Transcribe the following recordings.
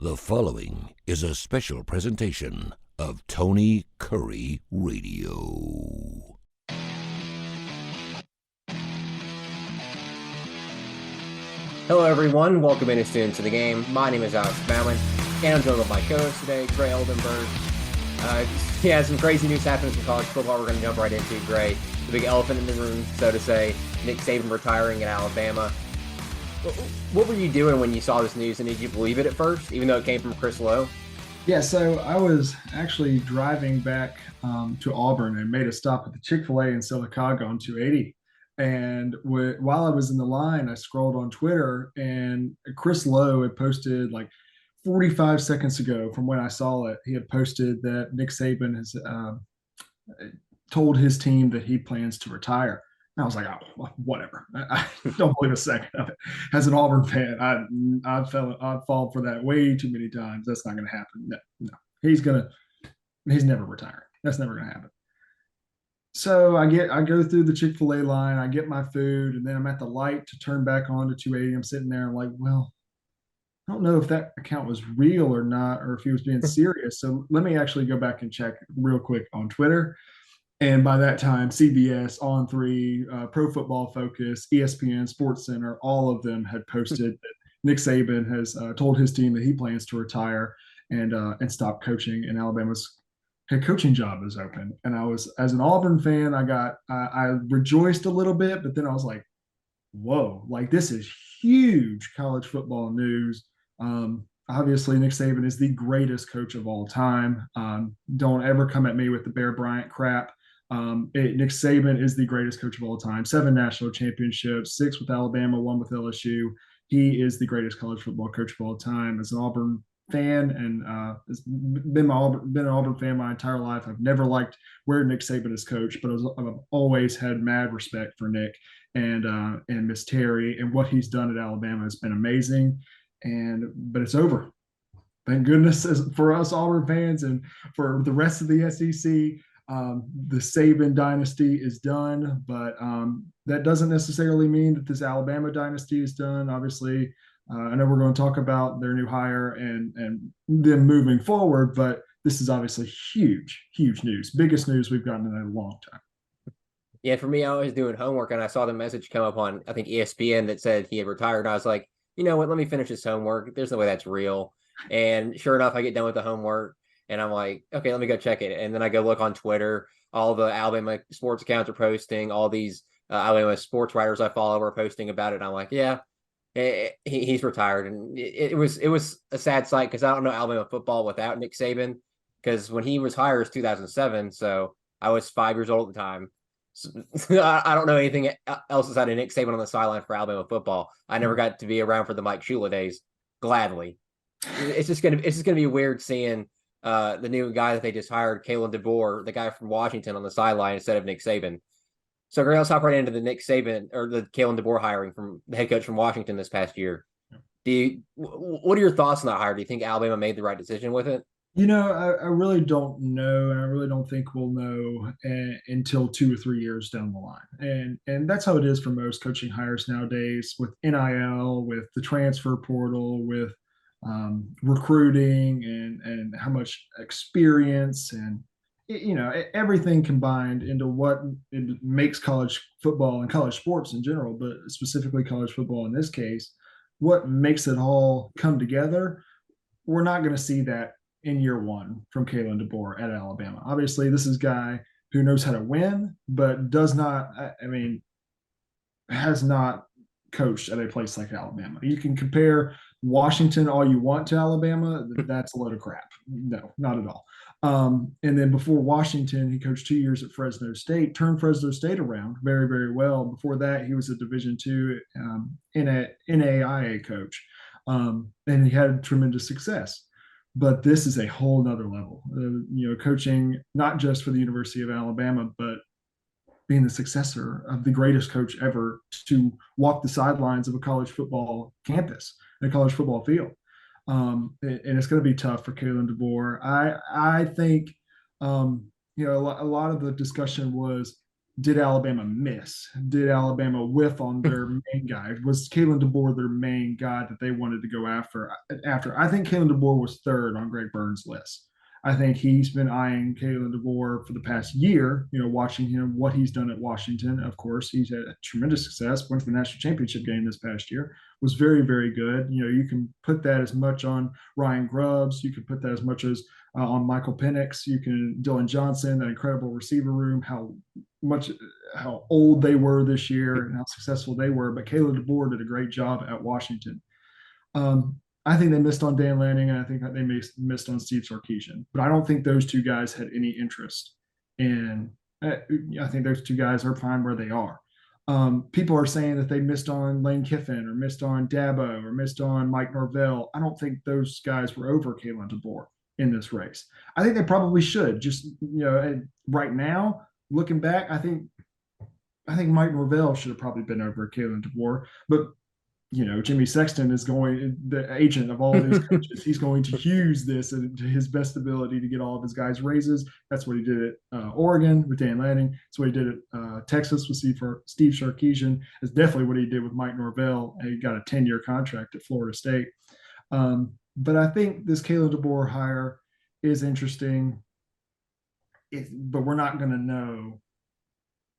The following is a special presentation of Tony Kurre Radio. Hello, everyone. Welcome in students to the game. My name is Alex Bauman, and I'm joined with my co-host today, Gray Oldenburg. Some crazy news happening in college football. We're going to jump right into Gray, the big elephant in the room, so to say. Nick Saban retiring at Alabama. What were you doing when you saw this news, and did you believe it at first, even though it came from Chris Lowe? Yeah, so I was actually driving back to Auburn and made a stop at the Chick-fil-A in Silicaga on 280. And while I was in the line, I scrolled on Twitter, and Chris Lowe had posted like 45 seconds ago from when I saw it. He had posted that Nick Saban has told his team that he plans to retire. And I was like, oh, whatever. I don't believe a second of it. As an Auburn fan, I'd fall for that way too many times. That's not going to happen. No. He's never retiring. That's never going to happen. So I go through the Chick-fil-A line, I get my food, and then I'm at the light to turn back on to 280. I'm sitting there, I'm like, well, I don't know if that account was real or not, or if he was being serious. So let me actually go back and check real quick on Twitter. And by that time, CBS, On3, Pro Football Focus, ESPN, SportsCenter, all of them had posted that Nick Saban has told his team that he plans to retire and stop coaching, and Alabama's head coaching job is open. And I was, as an Auburn fan, I rejoiced a little bit, but then I was like, whoa, like this is huge college football news. Obviously, Nick Saban is the greatest coach of all time. Don't ever come at me with the Bear Bryant crap. Nick Saban is the greatest coach of all time. 7 national championships, 6 with Alabama, 1 with LSU. He is the greatest college football coach of all time. As an Auburn fan, and been an Auburn fan my entire life. I've never liked where Nick Saban has coached, but I've always had mad respect for Nick and Miss Terry, and what he's done at Alabama has been amazing. But it's over. Thank goodness for us Auburn fans and for the rest of the SEC. The Saban dynasty is done, but that doesn't necessarily mean that this Alabama dynasty is done. Obviously, I know we're going to talk about their new hire and them moving forward, but this is obviously huge news. Biggest news we've gotten in a long time. Yeah, for me, I was doing homework, and I saw the message come up on, I think, ESPN that said he had retired. And I was like, you know what, let me finish this homework. There's no way that's real. And sure enough, I get done with the homework, and I'm like, okay, let me go check it. And then I go look on Twitter. All the Alabama sports accounts are posting. All these Alabama sports writers I follow are posting about it. And I'm like, yeah, he's retired. And it was a sad sight because I don't know Alabama football without Nick Saban, because when he was hired, it was 2007. So I was 5 years old at the time. So, I don't know anything else aside of Nick Saban on the sideline for Alabama football. I never got to be around for the Mike Shula days. Gladly. It's just gonna be weird seeing the new guy that they just hired, Kalen DeBoer, the guy from Washington, on the sideline instead of Nick Saban. So let's hop right into the Nick Saban or the Kalen DeBoer hiring from the head coach from Washington this past year. What are your thoughts on that hire? Do you think Alabama made the right decision with it? You know, I really don't know, and I really don't think we'll know until 2 or 3 years down the line. And that's how it is for most coaching hires nowadays, with NIL, with the transfer portal, with recruiting, and how much experience and everything combined into what it makes college football and college sports in general, but specifically college football in this case, what makes it all come together. We're not going to see that in year one from Kalen DeBoer at Alabama. Obviously, this is a guy who knows how to win, but has not coached at a place like Alabama. You can compare Washington all you want to Alabama. That's a load of crap. No, not at all. And then before Washington, he coached 2 years at Fresno State, turned Fresno State around very, very well. Before that, he was a Division II NAIA coach, and he had tremendous success. But this is a whole nother level, coaching not just for the University of Alabama, but being the successor of the greatest coach ever to walk the sidelines of a college football campus, a college football field. And it's going to be tough for Kalen DeBoer. I think, a lot of the discussion was did Alabama miss? Did Alabama whiff on their main guy? Was Kalen DeBoer their main guy that they wanted to go after? I think Kalen DeBoer was third on Greg Burns' list. I think he's been eyeing Kalen DeBoer for the past year, watching him, what he's done at Washington. Of course, he's had a tremendous success, went to the national championship game this past year, was very, very good. You can put that as much on Ryan Grubbs. You can put that as much as on Michael Penix. You can Dylan Johnson, that incredible receiver room, how old they were this year and how successful they were. But Caleb DeBoer did a great job at Washington. I think they missed on Dan Lanning, and I think that they missed on Steve Sarkisian. But I don't think those two guys had any interest in. I think those two guys are fine where they are. People are saying that they missed on Lane Kiffin or missed on Dabo or missed on Mike Norvell. I don't think those guys were over Kalen DeBoer in this race. I think they probably should. Just right now, looking back, I think Mike Norvell should have probably been over Kalen DeBoer. But Jimmy Sexton is the agent of all of his coaches. He's going to use this to his best ability to get all of his guys raises. That's what he did at Oregon with Dan Lanning. That's what he did at Texas with Steve Sarkisian. That's definitely what he did with Mike Norvell. He got a 10-year contract at Florida State. But I think this Kalen DeBoer hire is interesting. But we're not going to know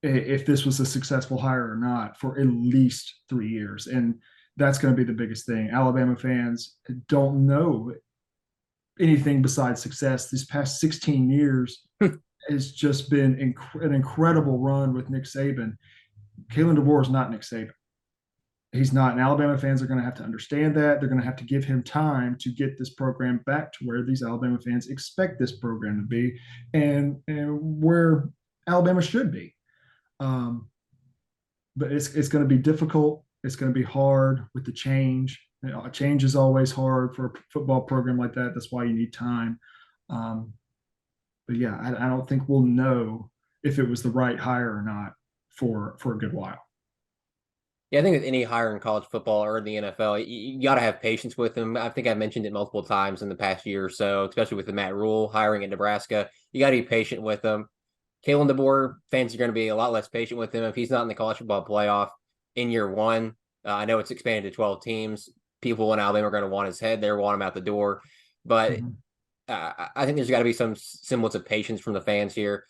if this was a successful hire or not for at least 3 years. And that's going to be the biggest thing. Alabama fans don't know anything besides success. These past 16 years has just been an incredible run with Nick Saban. Kalen DeBoer is not Nick Saban. He's not. And Alabama fans are going to have to understand that. They're going to have to give him time to get this program back to where these Alabama fans expect this program to be and where Alabama should be. But it's going to be difficult. It's going to be hard with the change. Change is always hard for a football program like that. That's why you need time. But yeah, I don't think we'll know if it was the right hire or not for a good while. Yeah, I think with any hire in college football or in the NFL, you got to have patience with them. I think I mentioned it multiple times in the past year or so, especially with the Matt Rule hiring in Nebraska. You got to be patient with them. Kalen DeBoer fans are going to be a lot less patient with him if he's not in the college football playoff in year one. I know it's expanded to 12 teams. People in Alabama are going to want his head. They want him out the door. But I think there's got to be some semblance of patience from the fans here.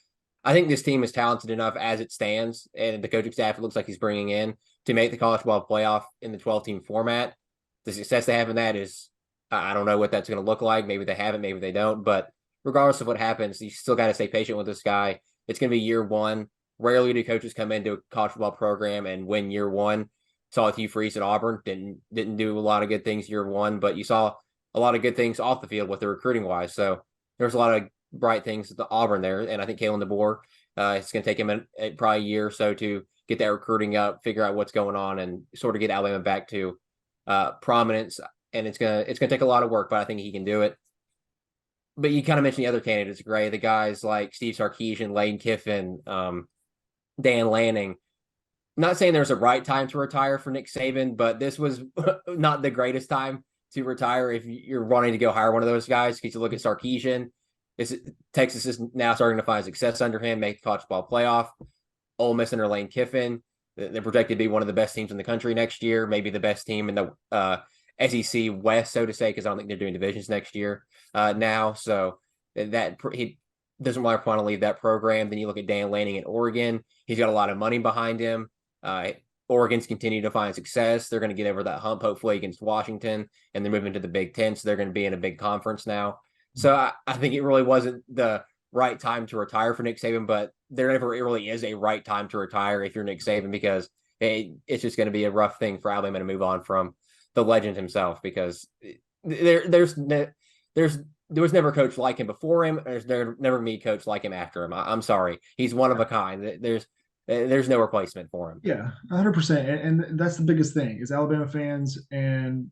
I think this team is talented enough as it stands, and the coaching staff it looks like he's bringing in to make the college football playoff in the 12-team format. The success they have in that is, I don't know what that's going to look like. Maybe they have it, maybe they don't. But regardless of what happens, you still got to stay patient with this guy. It's going to be year one. Rarely do coaches come into a college football program and win year one. Saw Hugh Freeze at Auburn. Didn't do a lot of good things year one, but you saw a lot of good things off the field with the recruiting wise. So there's a lot of bright things at the Auburn there. And I think Kalen DeBoer, it's going to take him probably a year or so to get that recruiting up, figure out what's going on, and sort of get Alabama back to prominence. And it's gonna take a lot of work, but I think he can do it. But you kind of mentioned the other candidates, Gray, the guys like Steve Sarkisian, Lane Kiffin, Dan Lanning. Not saying there's a right time to retire for Nick Saban, but this was not the greatest time to retire if you're wanting to go hire one of those guys. Because you look at Sarkisian, Texas is now starting to find success under him, make the college football playoff. Ole Miss under Lane Kiffin, they're projected to be one of the best teams in the country next year, maybe the best team in the SEC West, so to say, because I don't think they're doing divisions next year now. So that he doesn't want to leave that program. Then you look at Dan Lanning at Oregon. He's got a lot of money behind him. Oregon's continue to find success. They're going to get over that hump, hopefully, against Washington, and they're moving to the Big Ten, so they're going to be in a big conference now. So I think it really wasn't the right time to retire for Nick Saban, but there never really is a right time to retire if you're Nick Saban, because it's just going to be a rough thing for Alabama to move on from the legend himself, because there was never a coach like him before him. There's never me coach like him after him. I'm sorry. He's one of a kind. There's no replacement for him. Yeah, 100%. And that's the biggest thing is Alabama fans and,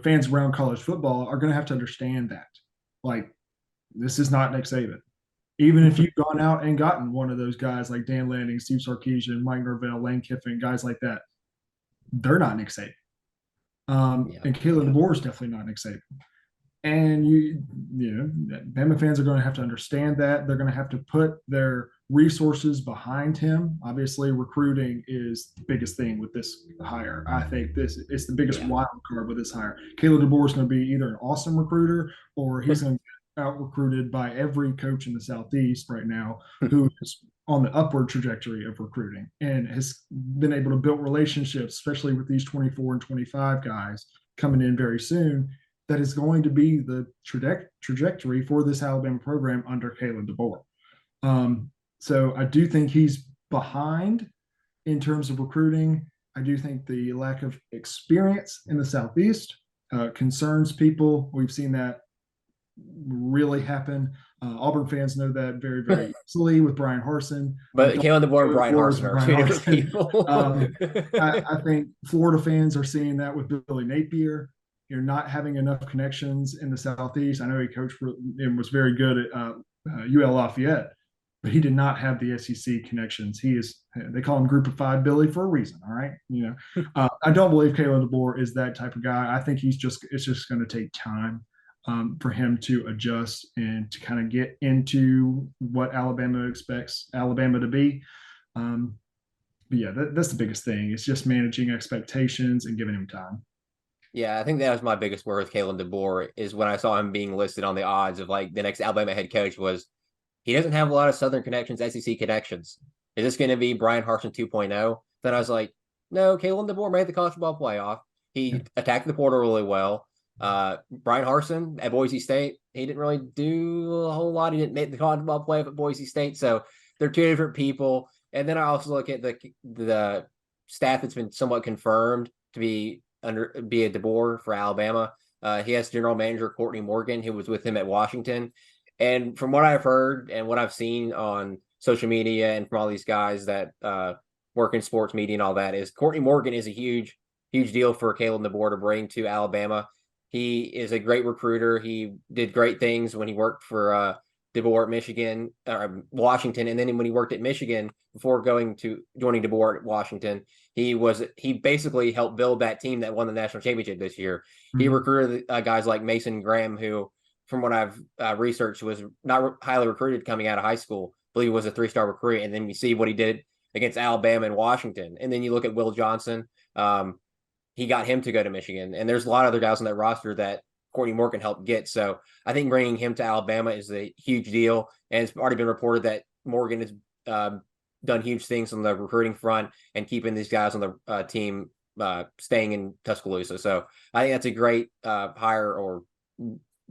fans around college football are going to have to understand that. Like, this is not Nick Saban. Even if you've gone out and gotten one of those guys like Dan Lanning, Steve Sarkisian, Mike Norvell, Lane Kiffin, guys like that, they're not Nick Saban. And Caleb DeBoer is definitely not Nick Saban. And Bama fans are going to have to understand that. They're going to have to put their resources behind him. Obviously, recruiting is the biggest thing with this hire. I think this it's the biggest wild card with this hire. Caleb DeBoer is going to be either an awesome recruiter or he's going to get out recruited by every coach in the Southeast right now who is on the upward trajectory of recruiting and has been able to build relationships, especially with these 24 and 25 guys coming in very soon. That is going to be the trajectory for this Alabama program under Caleb DeBoer. So I do think he's behind in terms of recruiting. I do think the lack of experience in the Southeast concerns people. We've seen that really happen. Auburn fans know that very, very easily with Brian Harsin. But Caleb DeBoer and Brian Harsin are two different people. I think Florida fans are seeing that with Billy Napier. You're not having enough connections in the Southeast. I know he coached and was very good at UL Lafayette, but he did not have the SEC connections. They call him Group of Five Billy for a reason. All right. I don't believe Caleb DeBoer is that type of guy. I think it's just going to take time for him to adjust and to kind of get into what Alabama expects Alabama to be. But yeah, that's the biggest thing. It's just managing expectations and giving him time. Yeah, I think that was my biggest worry with Caleb DeBoer is when I saw him being listed on the odds of like the next Alabama head coach was he doesn't have a lot of Southern connections, SEC connections. Is this going to be Brian Harsin 2.0? Then I was like, no, Caleb DeBoer made the college football playoff. He attacked the portal really well. Brian Harsin at Boise State, he didn't really do a whole lot. He didn't make the college football playoff at Boise State. So they're two different people. And then I also look at the staff that's been somewhat confirmed to be a DeBoer for Alabama. He has general manager Courtney Morgan, who was with him at Washington. And from what I've heard and what I've seen on social media and from all these guys that work in sports media and all that is Courtney Morgan is a huge deal for Caleb DeBoer to bring to Alabama. He is a great recruiter. He did great things when he worked for DeBoer at Michigan or Washington. And then when he worked at Michigan before joining DeBoer at Washington, he basically helped build that team that won the national championship this year. Mm-hmm. He recruited guys like Mason Graham, who from what I've researched was not highly recruited coming out of high school. I believe he was a 3-star recruit. And then you see what he did against Alabama and Washington. And then you look at Will Johnson. He got him to go to Michigan. And there's a lot of other guys on that roster that Courtney Morgan helped get. So I think bringing him to Alabama is a huge deal. And it's already been reported that Morgan has done huge things on the recruiting front and keeping these guys on the team staying in Tuscaloosa. So I think that's a great hire or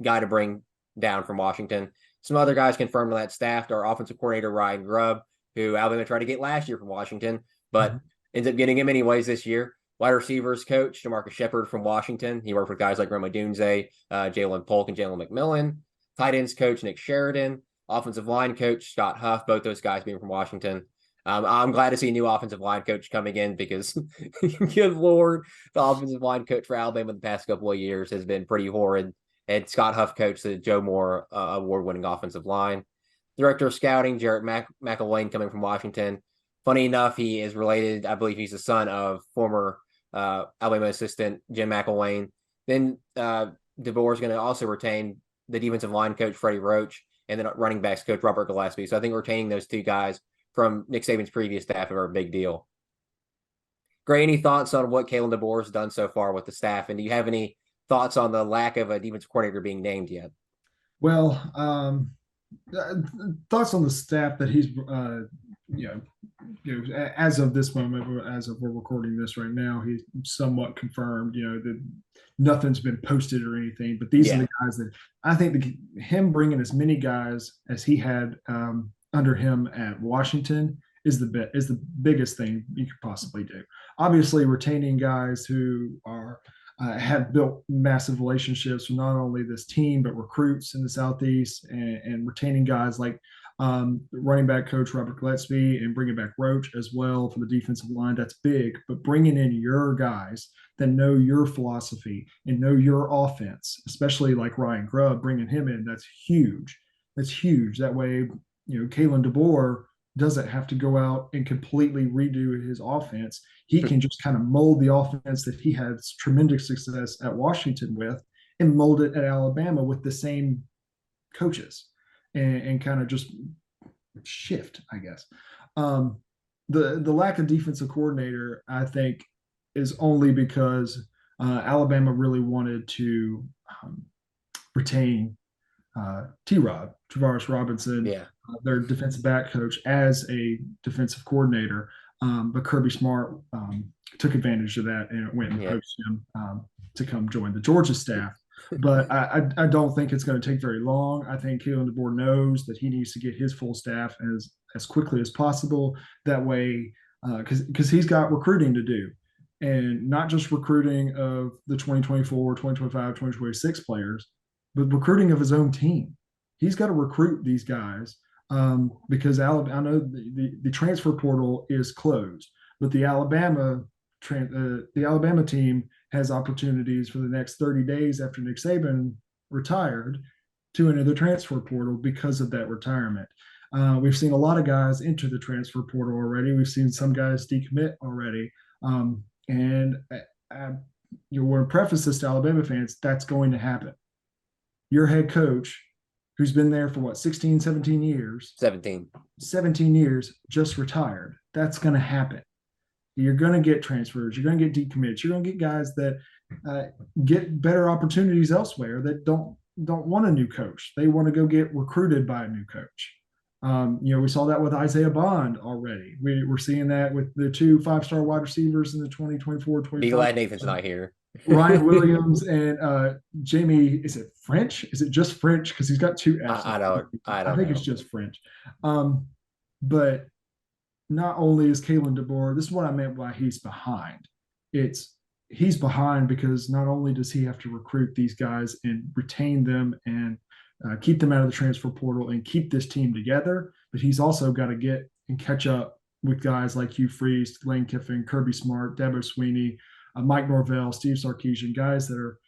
guy to bring down from Washington. Some other guys confirmed on that staff, our offensive coordinator, Ryan Grubb, who Alabama tried to get last year from Washington, but ends up getting him anyways this year. Wide receivers coach, DeMarcus Shepard from Washington. He worked with guys like Roma Dunze, Jalen Polk, and Jalen McMillan. Tight ends coach, Nick Sheridan. Offensive line coach, Scott Huff, both those guys being from Washington. I'm glad to see a new offensive line coach coming in because, good Lord, the offensive line coach for Alabama the past couple of years has been pretty horrid. And Scott Huff coached the Joe Moore award-winning offensive line. Director of scouting, Jarrett McElwain coming from Washington. Funny enough, he is related. I believe he's the son of former Alabama assistant Jim McElwain. Then DeBoer is going to also retain the defensive line coach Freddie Roach and then running backs coach Robert Gillespie. So I think retaining those two guys from Nick Saban's previous staff are a big deal. Gray, any thoughts on what Caleb DeBoer has done so far with the staff? And do you have any thoughts on the lack of a defensive coordinator being named yet? Well, thoughts on the staff that he's, as of this moment, as of we're recording this right now, he's somewhat confirmed, that nothing's been posted or anything, but these are the guys that I think him bringing as many guys as he had under him at Washington is the biggest thing you could possibly do. Obviously, retaining guys who are have built massive relationships with not only this team but recruits in the Southeast, and retaining guys like running back coach Robert Gillespie and bringing back Roach as well for the defensive line. That's big, but bringing in your guys that know your philosophy and know your offense, especially like Ryan Grubb, bringing him in, that's huge. That's huge. That way, Caleb DeBoer doesn't have to go out and completely redo his offense. He can just kind of mold the offense that he had tremendous success at Washington with and mold it at Alabama with the same coaches and kind of just shift, I guess. The lack of defensive coordinator, I think, is only because Alabama really wanted to retain T-Rod, Travaris Robinson, Yeah. their defensive back coach, as a defensive coordinator. But Kirby Smart took advantage of that and went and poached him to come join the Georgia staff. But I don't think it's going to take very long. I think Kalen DeBoer knows that he needs to get his full staff as quickly as possible. That way, because he's got recruiting to do, and not just recruiting of the 2024, 2025, 2026 players, but recruiting of his own team. He's got to recruit these guys because Alabama, I know the transfer portal is closed, but the Alabama team has opportunities for the next 30 days after Nick Saban retired to enter the transfer portal because of that retirement. We've seen a lot of guys enter the transfer portal already. We've seen some guys decommit already. And you want to preface this to Alabama fans, that's going to happen. Your head coach, who's been there for 16, 17 years, 17 years, just retired. That's going to happen. You're going to get transfers. You're going to get decommits. You're going to get guys that get better opportunities elsewhere that don't want a new coach. They want to go get recruited by a new coach. We saw that with Isaiah Bond already. We're seeing that with the 2 5-star wide receivers in the 2024-25. Be glad Nathan's not here. Ryan Williams and Jamie, is it French? Is it just French? Because he's got 2 F's. I think it's just French. But not only is Kalen DeBoer, this is what I meant by he's behind. He's behind because not only does he have to recruit these guys and retain them and keep them out of the transfer portal and keep this team together, but he's also got to get and catch up with guys like Hugh Freeze, Lane Kiffin, Kirby Smart, Dabo Sweeney, Mike Norvell, Steve Sarkisian, guys that are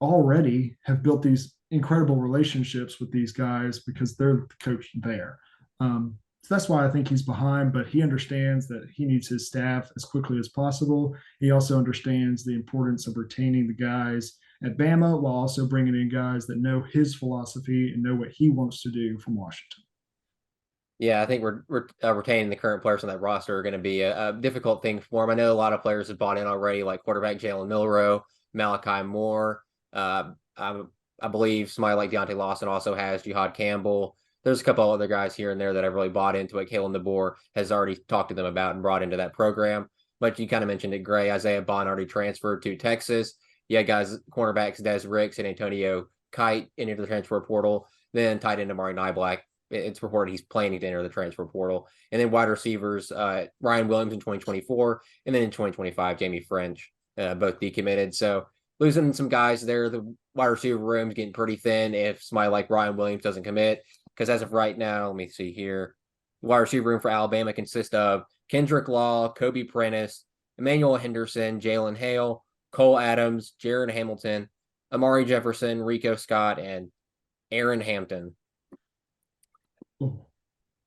already have built these incredible relationships with these guys because they're the coach there. So that's why I think he's behind, but he understands that he needs his staff as quickly as possible. He also understands the importance of retaining the guys at Bama while also bringing in guys that know his philosophy and know what he wants to do from Washington. Yeah, I think we're retaining the current players on that roster are going to be a difficult thing for him. I know a lot of players have bought in already, like quarterback Jalen Milroe, Malachi Moore. I believe somebody like Deontay Lawson also has Jihad Campbell. There's a couple other guys here and there that have really bought into what Kalen DeBoer has already talked to them about and brought into that program. But you kind of mentioned it, Gray. Isaiah Bond already transferred to Texas. Yeah, guys, cornerbacks Des Ricks and Antonio Kite into the transfer portal. Then tight end Amari Niblack. It's reported he's planning to enter the transfer portal. And then wide receivers, Ryan Williams in 2024. And then in 2025, Jamie French, both decommitted. So losing some guys there. The wide receiver room's getting pretty thin if somebody like Ryan Williams doesn't commit. Because as of right now, let me see here, the wide receiver room for Alabama consists of Kendrick Law, Kobe Prentice, Emmanuel Henderson, Jalen Hale, Cole Adams, Jaron Hamilton, Amari Jefferson, Rico Scott, and Aaron Hampton.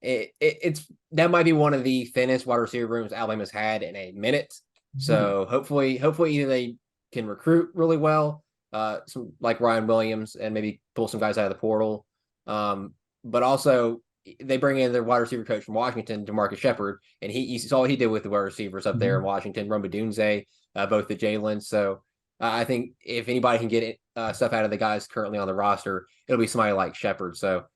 It's that might be one of the thinnest wide receiver rooms Alabama's had in a minute. So hopefully either they can recruit really well, some like Ryan Williams, and maybe pull some guys out of the portal. But also they bring in their wide receiver coach from Washington, DeMarcus Shepard, and he saw what he did with the wide receivers up there in Washington, Roma Dunze, both the Jalen. So I think if anybody can get stuff out of the guys currently on the roster, it'll be somebody like Shepard. So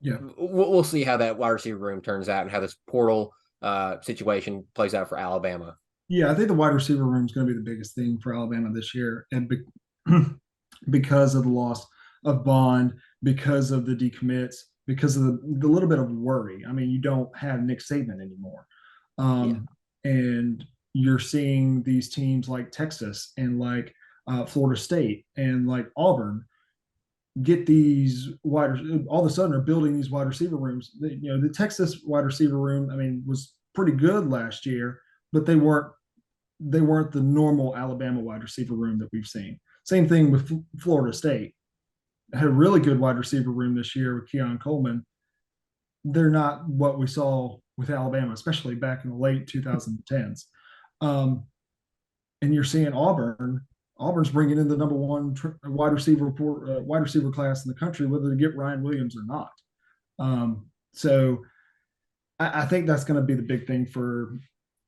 yeah, we'll see how that wide receiver room turns out and how this portal situation plays out for Alabama. Yeah, I think the wide receiver room is going to be the biggest thing for Alabama this year, and because of the loss of Bond, because of the decommits, because of the little bit of worry. I mean, you don't have Nick Saban anymore. And you're seeing these teams like Texas and like Florida State and like Auburn get these all of a sudden are building these wide receiver rooms. The Texas wide receiver room, I mean, was pretty good last year, but they weren't the normal Alabama wide receiver room that we've seen. Same thing with Florida State. Had a really good wide receiver room this year with Keon Coleman. They're not what we saw with Alabama, especially back in the late 2010s. And you're seeing Auburn's bringing in the number one wide receiver class in the country, whether they get Ryan Williams or not. So I think that's going to be the big thing for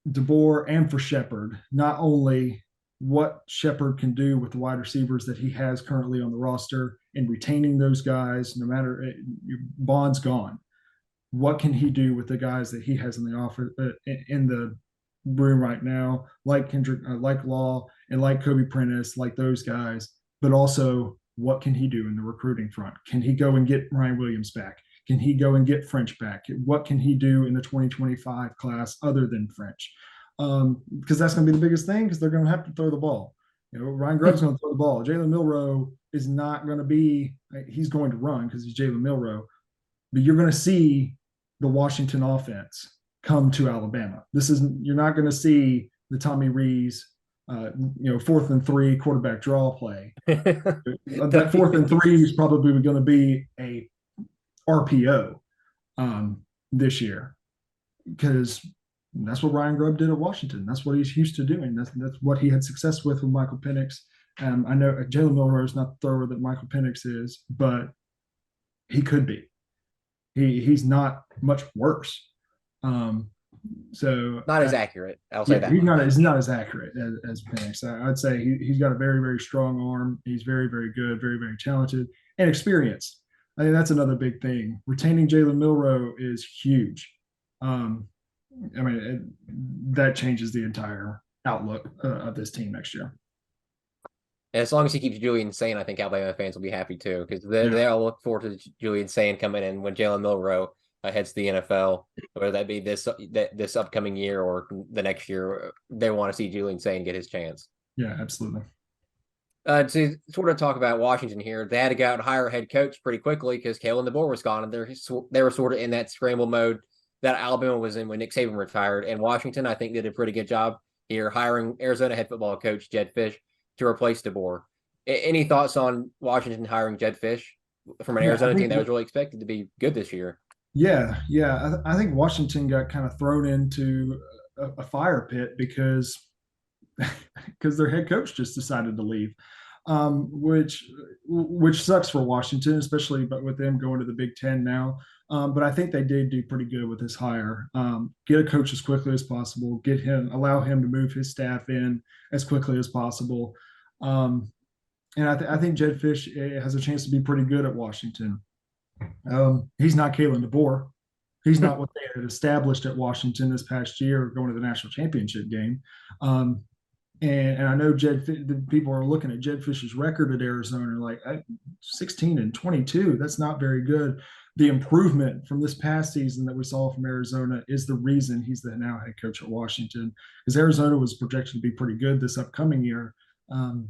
DeBoer and for Shepard. Not only what Shepard can do with the wide receivers that he has currently on the roster and retaining those guys, no matter Bond's gone. What can he do with the guys that he has in the offer in the room right now, like Kendrick, like Law, and like Kobe Prentice, like those guys, but also what can he do in the recruiting front? Can he go and get Ryan Williams back? Can he go and get French back? What can he do in the 2025 class other than French? Because that's going to be the biggest thing because they're going to have to throw the ball. Ryan Grubb's going to throw the ball. Jalen Milroe is not going to be, he's going to run because he's Jalen Milroe, but you're going to see the Washington offense come to Alabama. You're not going to see the Tommy Rees, 4th and 3 quarterback draw play. That 4th and 3 is probably going to be a RPO this year because that's what Ryan Grubb did at Washington. That's what he's used to doing. That's what he had success with Michael Penix. I know Jalen Milroe is not the thrower that Michael Penix is, but he could be. He's not much worse. So not as accurate. I'll say that. He's not as accurate as Penix. I'd say he's got a very, very strong arm. He's very, very good, very, very talented, and experienced. I think that's another big thing. Retaining Jalen Milroe is huge. That changes the entire outlook of this team next year. As long as he keeps Julian sane, I think Alabama fans will be happy too, because they all look forward to Julian sane coming in when Jalen Milroe heads the NFL, whether that be this upcoming year or the next year. They want to see Julian sane get his chance. Yeah, absolutely. To sort of talk about Washington here, they had to go out and hire a head coach pretty quickly because Kalen DeBoer was gone, and they were sort of in that scramble mode that Alabama was in when Nick Saban retired. And Washington, I think, did a pretty good job here hiring Arizona head football coach Jedd Fisch to replace DeBoer. Any thoughts on Washington hiring Jedd Fisch from an Arizona team that was really expected to be good this year? Yeah. I think Washington got kind of thrown into a fire pit because their head coach just decided to leave, which sucks for Washington, especially with them going to the Big Ten now. But I think they did do pretty good with this hire. Get a coach as quickly as possible. Allow him to move his staff in as quickly as possible. And I think Jedd Fisch has a chance to be pretty good at Washington. He's not Kalen DeBoer. He's not what they had established at Washington this past year, going to the national championship game. And I know people are looking at Jedd Fisch's record at Arizona like 16-22. That's not very good. The improvement from this past season that we saw from Arizona is the reason he's the now head coach at Washington, because Arizona was projected to be pretty good this upcoming year. I'm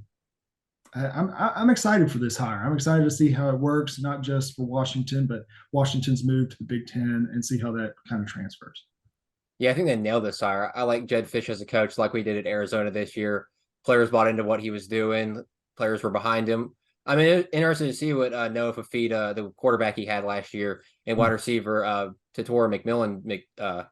excited for this hire. I'm excited to see how it works, not just for Washington, but Washington's move to the Big Ten and see how that kind of transfers. Yeah, I think they nailed this hire. I like Jedd Fisch as a coach, like we did at Arizona this year. Players bought into what he was doing. Players were behind him. I mean, interested to see what Noah Fafita, the quarterback he had last year, and wide receiver Tatora McMillan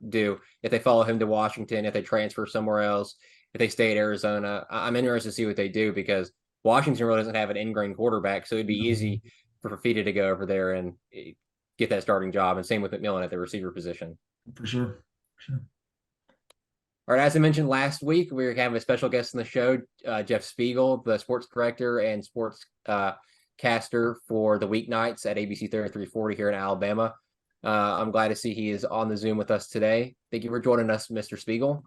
do if they follow him to Washington, if they transfer somewhere else, if they stay at Arizona. I'm interested to see what they do because Washington really doesn't have an ingrained quarterback, so it'd be easy for Fafita to go over there and get that starting job. And same with McMillan at the receiver position. For sure. All right, as I mentioned last week, we have a special guest on the show, Jeff Speegle, the sports director and sports caster for the weeknights at ABC 3340 here in Alabama. I'm glad to see he is on the Zoom with us today. Thank you for joining us, Mr. Speegle.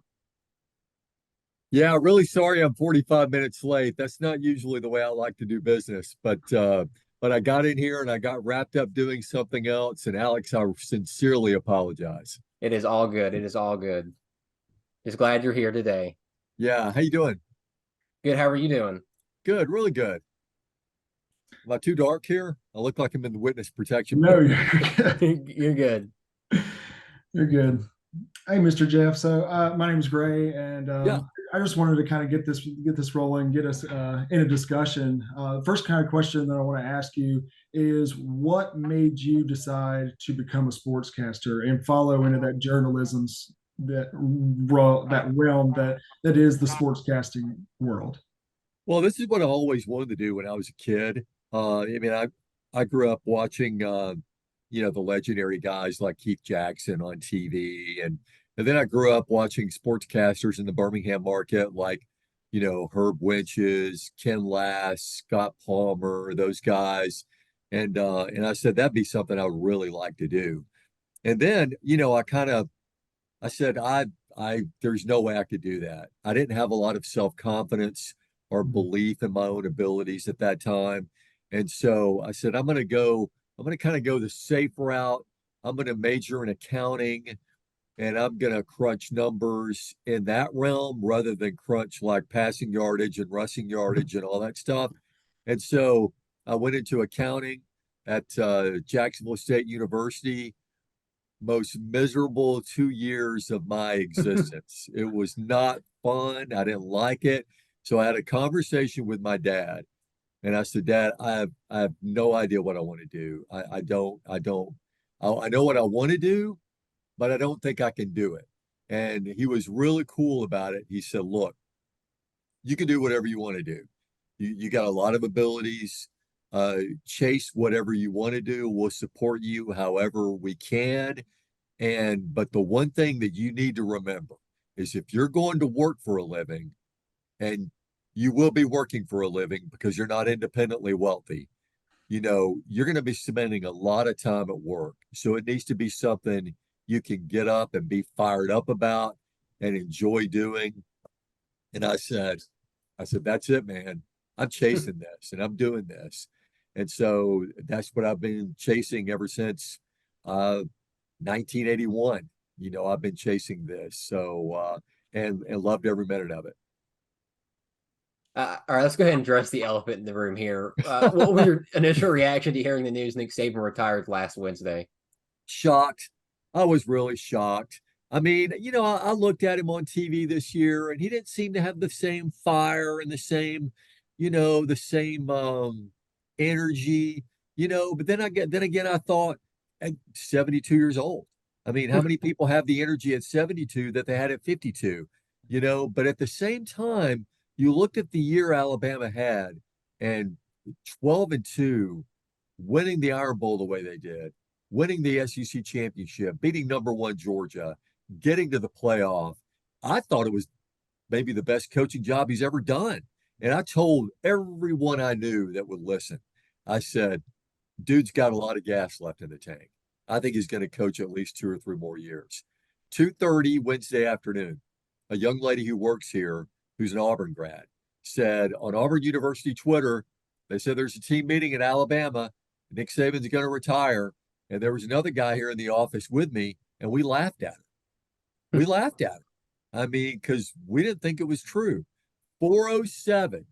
Yeah, really sorry I'm 45 minutes late. That's not usually the way I like to do business, but I got in here and I got wrapped up doing something else. And Alex, I sincerely apologize. It is all good. It is all good. Just glad you're here today. Yeah, how you doing? Good. How are you doing? Good, really good. Am I too dark here? I look like I'm in the witness protection. No, you're good. You're good. Hey, Mr. Jeff. So my name is Gray, and yeah. I just wanted to kind of get this rolling, get us in a discussion. The first kind of question that I want to ask you is, what made you decide to become a sportscaster and follow into that journalism's that realm that is the sportscasting world? Well, this is what I always wanted to do when I was a kid. I grew up watching the legendary guys like Keith Jackson on TV. And then I grew up watching sportscasters in the Birmingham market like, Herb Winches, Ken Lass, Scott Palmer, those guys. And I said that'd be something I would really like to do. And then, I said, there's no way I could do that. I didn't have a lot of self-confidence or belief in my own abilities at that time. And so I said, I'm going to kind of go the safe route. I'm going to major in accounting and I'm going to crunch numbers in that realm rather than crunch like passing yardage and rushing yardage and all that stuff. And so I went into accounting at Jacksonville State University. Most miserable 2 years of my existence. It was not fun. I didn't like it. So I had a conversation with my dad and I said, Dad, I have no idea what I want to do. I know what I want to do, but I don't think I can do it. And he was really cool about it. He said, look, you can do whatever you want to do. You got a lot of abilities. Chase whatever you want to do. We'll support you however we can. But the one thing that you need to remember is if you're going to work for a living, and you will be working for a living because you're not independently wealthy, you're going to be spending a lot of time at work. So it needs to be something you can get up and be fired up about and enjoy doing. And I said, that's it, man. I'm chasing this and I'm doing this. And so that's what I've been chasing ever since 1981. I've been chasing this. So, and loved every minute of it. All right, let's go ahead and address the elephant in the room here. What was your initial reaction to hearing the news Nick Saban retired last Wednesday? Shocked. I was really shocked. I mean, I looked at him on TV this year and he didn't seem to have the same fire and the same energy, but then again, I thought at 72 years old. I mean, how many people have the energy at 72 that they had at 52? But at the same time, you looked at the year Alabama had and 12-2, winning the Iron Bowl the way they did, winning the SEC championship, beating #1 Georgia, getting to the playoff. I thought it was maybe the best coaching job he's ever done. And I told everyone I knew that would listen, I said, dude's got a lot of gas left in the tank. I think he's going to coach at least 2 or 3 more years. 2:30 Wednesday afternoon, a young lady who works here, who's an Auburn grad, said on Auburn University Twitter, they said there's a team meeting in Alabama. Nick Saban's going to retire. And there was another guy here in the office with me, and we laughed at him. We laughed at him. I mean, because we didn't think it was true. 4:07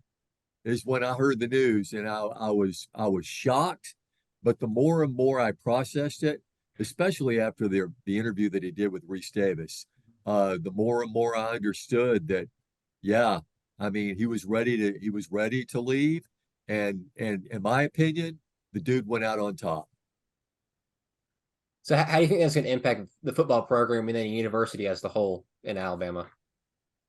is when I heard the news, and I was shocked. But the more and more I processed it, especially after the interview that he did with Reese Davis, the more and more I understood that, yeah, I mean, he was ready to leave, and in my opinion, the dude went out on top. So how do you think that's going to impact the football program and then the university as the whole in Alabama?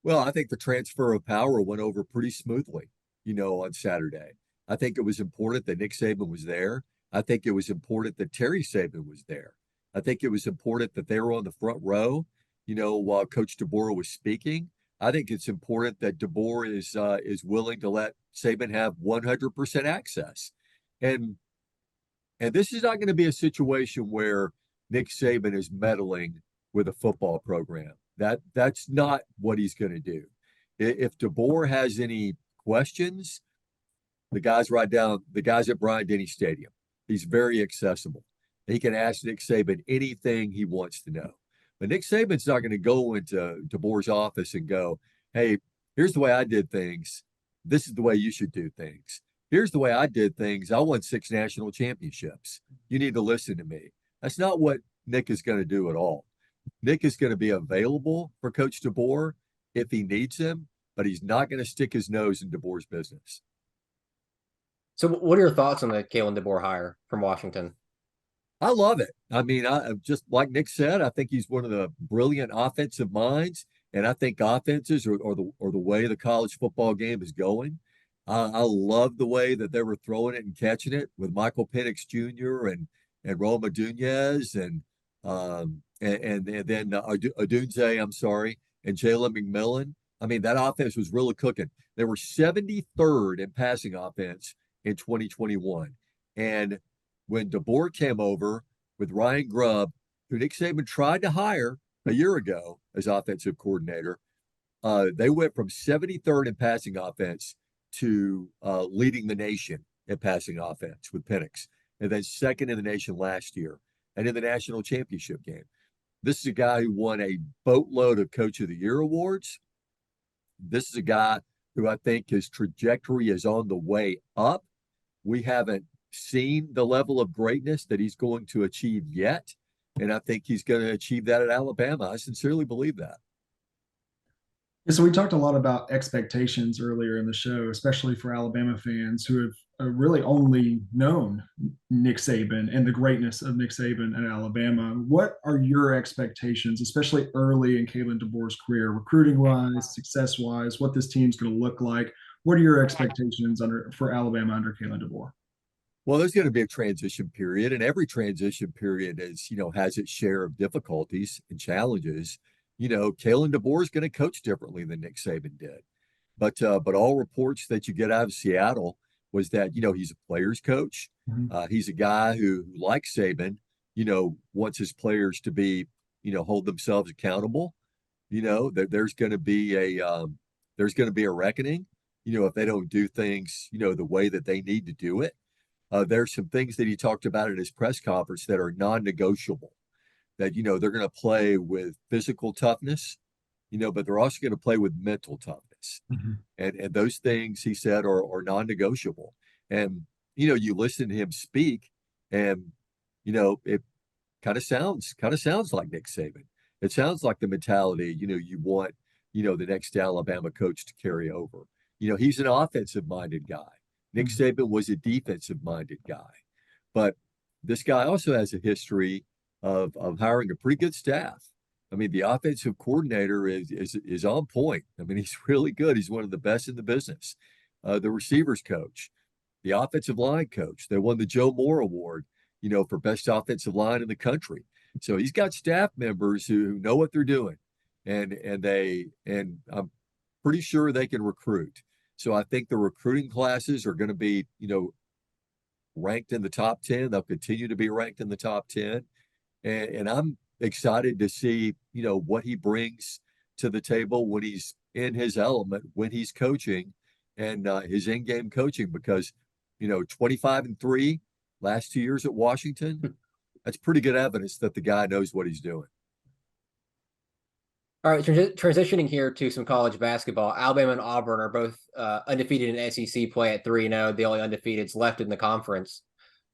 Well, I think the transfer of power went over pretty smoothly, on Saturday. I think it was important that Nick Saban was there. I think it was important that Terry Saban was there. I think it was important that they were on the front row, while Coach DeBoer was speaking. I think it's important that DeBoer is willing to let Saban have 100% access. And this is not going to be a situation where Nick Saban is meddling with a football program. That's not what he's going to do. If DeBoer has any questions, the guys at Bryant-Denny Stadium. He's very accessible. He can ask Nick Saban anything he wants to know. But Nick Saban's not going to go into DeBoer's office and go, hey, here's the way I did things. This is the way you should do things. Here's the way I did things. I won 6 national championships. You need to listen to me. That's not what Nick is going to do at all. Nick is going to be available for Coach DeBoer if he needs him, but he's not going to stick his nose in DeBoer's business. So what are your thoughts on the Kalen DeBoer hire from Washington? I love it. I mean, I just like Nick said, I think he's one of the brilliant offensive minds, and I think offenses or the way the college football game is going. I love the way that they were throwing it and catching it with Michael Penix Jr. Roma Dunez and then Odunze, I'm sorry, and Jalen McMillan. I mean, that offense was really cooking. They were 73rd in passing offense in 2021. And when DeBoer came over with Ryan Grubb, who Nick Saban tried to hire a year ago as offensive coordinator, they went from 73rd in passing offense to leading the nation in passing offense with Penix, and then second in the nation last year and in the national championship game. This is a guy who won a boatload of Coach of the Year awards. This is a guy who I think his trajectory is on the way up. We haven't seen the level of greatness that he's going to achieve yet, and I think he's going to achieve that at Alabama. I sincerely believe that. Yeah, so we talked a lot about expectations earlier in the show, especially for Alabama fans who have really only known Nick Saban and the greatness of Nick Saban at Alabama. What are your expectations, especially early in Kalen DeBoer's career, recruiting-wise, success-wise, what this team's going to look like? What are your expectations for Alabama under Kalen DeBoer? Well, there's going to be a transition period, and every transition period has its share of difficulties and challenges. Kalen DeBoer is going to coach differently than Nick Saban did. But all reports that you get out of Seattle was that, he's a player's coach. Mm-hmm. He's a guy who, like Saban, wants his players to be, hold themselves accountable. That there's going to be a reckoning, if they don't do things, the way that they need to do it. There's some things that he talked about at his press conference that are non-negotiable. That, they're going to play with physical toughness, but they're also going to play with mental toughness. Mm-hmm. And those things, he said, are non-negotiable. And, you listen to him speak and, it kind of sounds like Nick Saban. It sounds like the mentality, you want, the next Alabama coach to carry over. He's an offensive-minded guy. Nick Saban was a defensive-minded guy. But this guy also has a history of hiring a pretty good staff. I mean, the offensive coordinator is on point. I mean, he's really good. He's one of the best in the business. The receivers coach, the offensive line coach. They won the Joe Moore Award, for best offensive line in the country. So he's got staff members who know what they're doing, and I'm pretty sure they can recruit. So I think the recruiting classes are going to be, ranked in the top 10. They'll continue to be ranked in the top 10. And I'm excited to see, what he brings to the table when he's in his element, when he's coaching and his in-game coaching, because, 25-3 last 2 years at Washington, that's pretty good evidence that the guy knows what he's doing. All right, transitioning here to some college basketball. Alabama and Auburn are both undefeated in SEC play at 3-0, the only undefeateds left in the conference.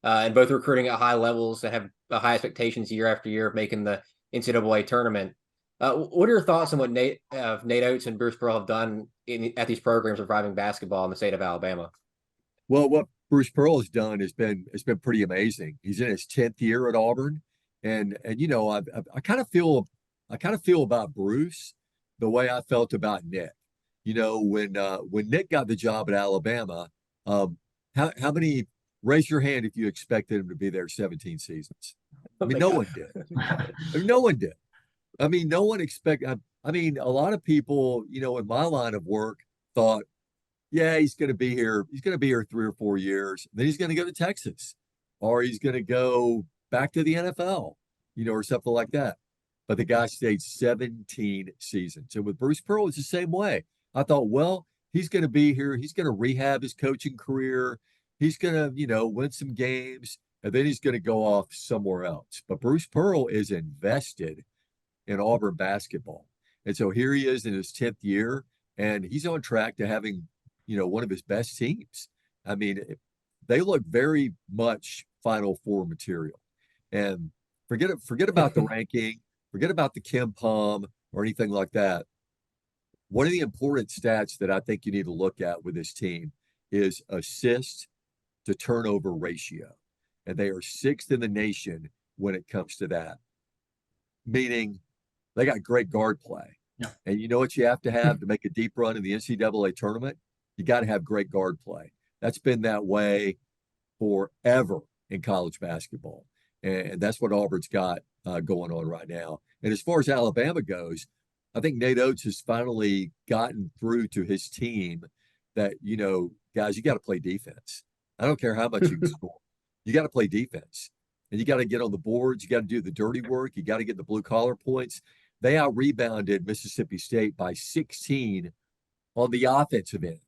And both recruiting at high levels and have high expectations year after year of making the NCAA tournament. What are your thoughts on what Nate Oates and Bruce Pearl have done at these programs reviving basketball in the state of Alabama? Well, what Bruce Pearl has done has been pretty amazing. He's in his 10th year at Auburn, and I kind of feel about Bruce the way I felt about Nick. When Nick got the job at Alabama, how many? Raise your hand if you expected him to be there 17 seasons. I mean, no one did. No one did. I mean, no one expected. I mean, a lot of people, in my line of work thought, yeah, he's going to be here. He's going to be here 3 or 4 years. Then he's going to go to Texas, or he's going to go back to the NFL, or something like that. But the guy stayed 17 seasons. And with Bruce Pearl, it's the same way. I thought, well, he's going to be here. He's going to rehab his coaching career. He's going to, win some games, and then he's going to go off somewhere else. But Bruce Pearl is invested in Auburn basketball. And so here he is in his 10th year, and he's on track to having, one of his best teams. I mean, they look very much Final Four material. And forget about the ranking, forget about the Kim Palm or anything like that. One of the important stats that I think you need to look at with this team is assist to turnover ratio. And they are 6th in the nation when it comes to that. Meaning they got great guard play. Yeah. And you know what you have to make a deep run in the NCAA tournament? You got to have great guard play. That's been that way forever in college basketball. And that's what Auburn's got going on right now. And as far as Alabama goes, I think Nate Oates has finally gotten through to his team that, guys, you got to play defense. I don't care how much you can score. You got to play defense. And you got to get on the boards. You got to do the dirty work. You got to get the blue collar points. They out-rebounded Mississippi State by 16 on the offensive end.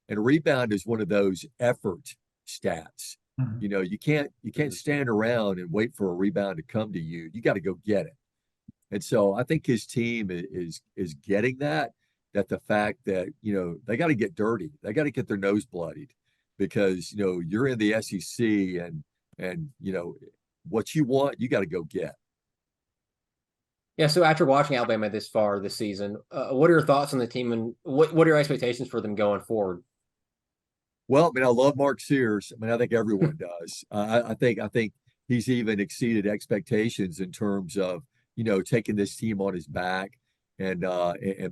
And a rebound is one of those effort stats. Mhm. You can't stand around and wait for a rebound to come to you. You got to go get it. And so I think his team is getting that the fact that, they got to get dirty. They got to get their nose bloodied because, you're in the SEC and what you want, you got to go get. Yeah, so after watching Alabama this far this season, what are your thoughts on the team and what are your expectations for them going forward? Well, I mean, I love Mark Sears. I mean, I think everyone does. I think he's even exceeded expectations in terms of, taking this team on his back and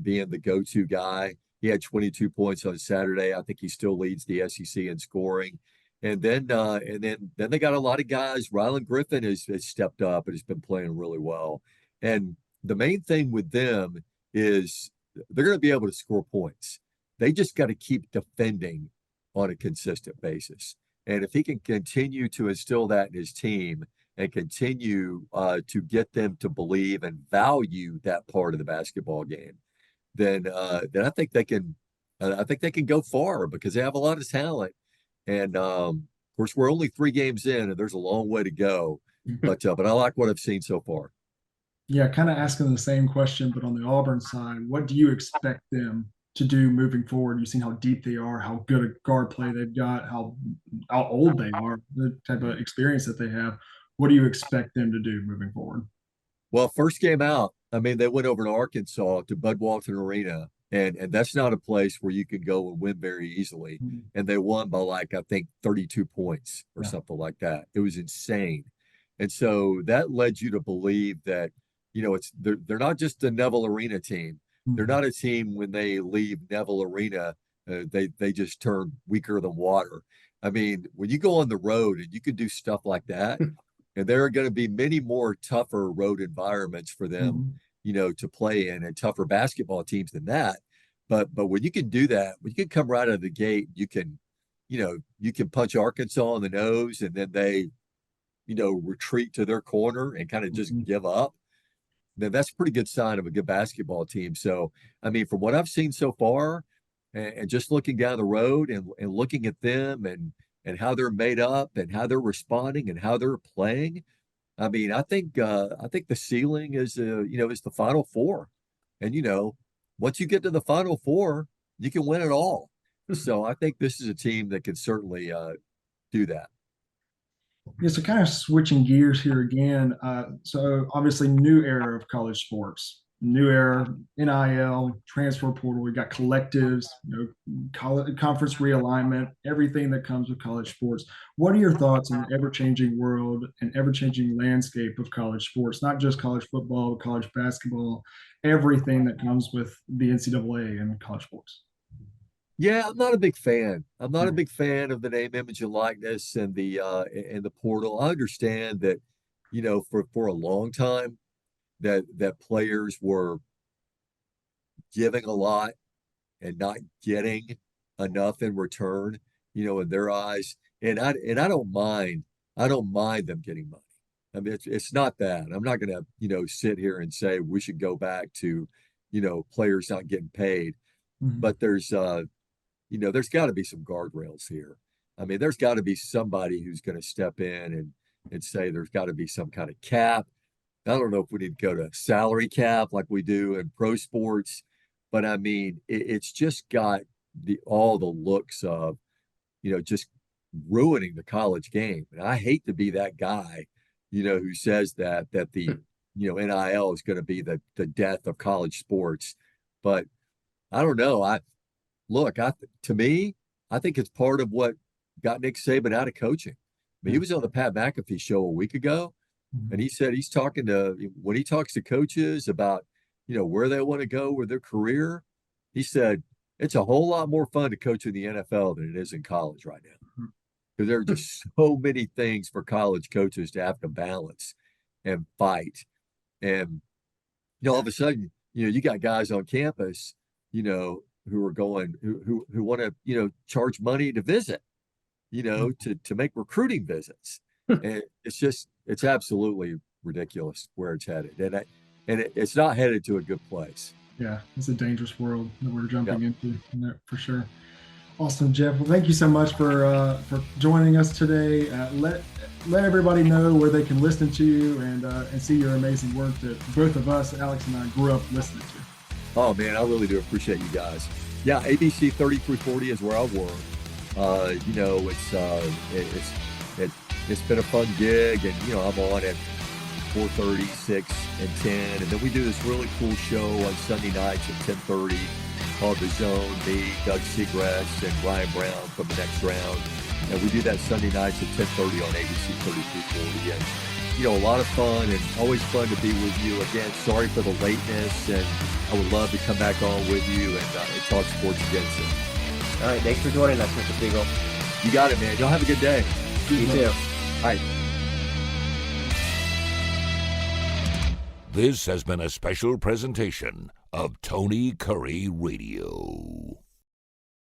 being the go-to guy. He had 22 points on Saturday. I think he still leads the SEC in scoring. And then they got a lot of guys. Rylan Griffin has stepped up and has been playing really well. And the main thing with them is they're going to be able to score points. They just got to keep defending on a consistent basis. And if he can continue to instill that in his team and continue to get them to believe and value that part of the basketball game, then I think they can. I think they can go far because they have a lot of talent. And of course, we're only 3 games in, and there's a long way to go. But I like what I've seen so far. Yeah, kind of asking the same question, but on the Auburn side, what do you expect them to do moving forward? You've seen how deep they are, how good a guard play they've got, how old they are, the type of experience that they have. What do you expect them to do moving forward? Well, first game out, I mean, they went over to Arkansas to Bud Walton Arena, and that's not a place where you can go and win very easily. Mhm. And they won by like I think 32 points or Yeah. something like that. It was insane. And so that led you to believe that, they're not just the Neville Arena team. They're Mhm. not a team when they leave Neville Arena, they just turn weaker than water. I mean, when you go on the road and you can do stuff like that, and there are going to be many more tougher road environments for them, Mhm. to play in and tougher basketball teams than that. But when you can do that, when you can come right out of the gate, you can punch Arkansas in the nose and then they, retreat to their corner and kind of just Mhm. give up. Then that's a pretty good sign of a good basketball team. So, I mean, from what I've seen so far, and just looking down the road and looking at them and how they're made up and how they're responding and how they're playing, I mean, I think the ceiling is the Final Four, and once you get to the Final Four, you can win it all. So I think this is a team that can certainly do that. Yeah, so kind of switching gears here again. So obviously, new era of college sports, new era, NIL, transfer portal. We got collectives, college, conference realignment, everything that comes with college sports. What are your thoughts on the ever-changing world and ever-changing landscape of college sports? Not just college football, college basketball, everything that comes with the NCAA and college sports. Yeah, I'm not a big fan. I'm not a big fan of the name, image, and likeness and the portal. I understand that, for a long time that players were giving a lot and not getting enough in return, in their eyes. And I don't mind them getting money. I mean, it's not that. I'm not gonna, sit here and say we should go back to, players not getting paid. Mhm. But there's got to be some guardrails here. I mean, there's got to be somebody who's going to step in and say there's got to be some kind of cap. I don't know if we need to go to salary cap like we do in pro sports, but I mean, it's just got all the looks of, just ruining the college game. And I hate to be that guy, who says that the, NIL is going to be the death of college sports. But I don't know. To me, I think it's part of what got Nick Saban out of coaching. I mean, he Yeah. was on the Pat McAfee show a week ago, and Mhm. he said when he talks to coaches about, where they want to go with their career, he said it's a whole lot more fun to coach in the NFL than it is in college right now because there are just so many things for college coaches to have to balance and fight. And, all of a sudden, you got guys on campus, who are going, who want to, charge money to visit, to make recruiting visits. And it's absolutely ridiculous where it's headed. And it's not headed to a good place. Yeah, it's a dangerous world that we're jumping into, for sure. Awesome, Jeff. Well, thank you so much for joining us today. Let everybody know where they can listen to you and see your amazing work that both of us, Alex and I, grew up listening to. Oh man, I really do appreciate you guys. Yeah, ABC 3340 is where I work. It's been a fun gig, and I'm on at 4:30, 6, and 10, and then we do this really cool show on Sunday nights at 10:30 called The Zone. Me, Doug Segrest, and Ryan Brown from The Next Round, and we do that Sunday nights at 10:30 on ABC 3340. And a lot of fun, and always fun to be with you again. Sorry for the lateness, and I would love to come back on with you and talk sports again soon. All right, thanks for joining us, Mr. Speegle. You got it, man. Y'all have a good day. You too. All right. This has been a special presentation of Tony Kurre Radio.